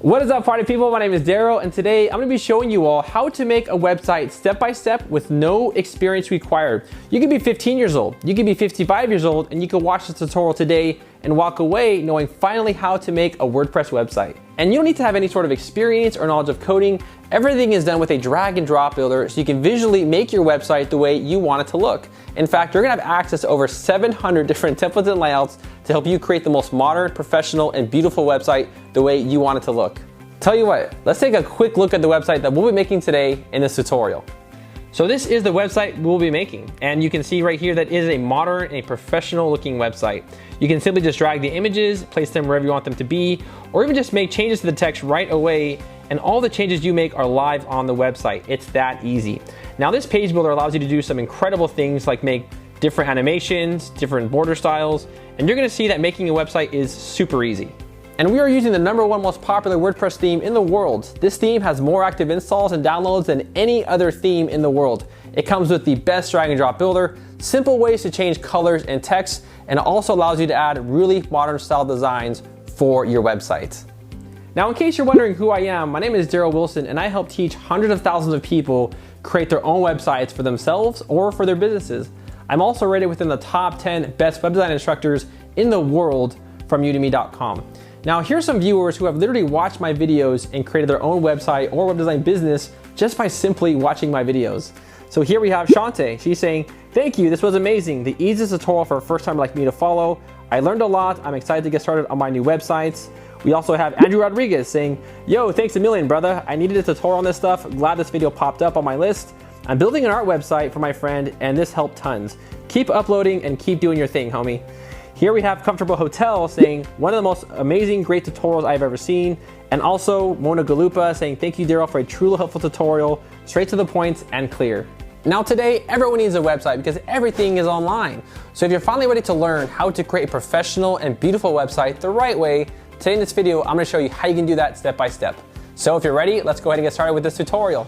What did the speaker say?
What is up, party people? My name is Daryl, and today I'm going to be showing you all how to make a website step by step with no experience required. You could be 15 years old, you could be 55 years old, and you can watch this tutorial today and walk away knowing finally how to make a WordPress website. And you don't need to have any sort of experience or knowledge of coding. Everything is done with a drag and drop builder, so you can visually make your website the way you want it to look. In fact, you're gonna have access to over 700 different templates and layouts to help you create the most modern, professional, and beautiful website the way you want it to look. Tell you what, let's take a quick look at the website that we'll be making today in this tutorial. So this is the website we'll be making, and you can see right here that is a modern and a professional looking website. You can simply just drag the images, place them wherever you want them to be, or even just make changes to the text right away, and all the changes you make are live on the website. It's that easy. Now this page builder allows you to do some incredible things like make different animations, different border styles, and you're gonna see that making a website is super easy. And we are using the #1 most popular WordPress theme in the world. This theme has more active installs and downloads than any other theme in the world. It comes with the best drag and drop builder, simple ways to change colors and text, and it also allows you to add really modern style designs for your website. Now, in case you're wondering who I am, my name is Daryl Wilson, and I help teach hundreds of thousands of people create their own websites for themselves or for their businesses. I'm also rated within the top 10 best web design instructors in the world from udemy.com. Now, here's some viewers who have literally watched my videos and created their own website or web design business just by simply watching my videos. So here we have Shante. She's saying, "Thank you, this was amazing. The easiest tutorial for a first time like me to follow. I learned a lot. I'm excited to get started on my new websites." We also have Andrew Rodriguez saying, "Yo, thanks a million, brother. I needed a tutorial on this stuff. Glad this video popped up on my list. I'm building an art website for my friend, and this helped tons. Keep uploading and keep doing your thing, homie." Here we have Comfortable Hotel saying, "One of the most amazing, great tutorials I've ever seen." And also Mona Galupa saying, "Thank you, Daryl, for a truly helpful tutorial, straight to the point and clear." Now today, everyone needs a website because everything is online. So if you're finally ready to learn how to create a professional and beautiful website the right way, today in this video, I'm gonna show you how you can do that step by step. So if you're ready, let's go ahead and get started with this tutorial.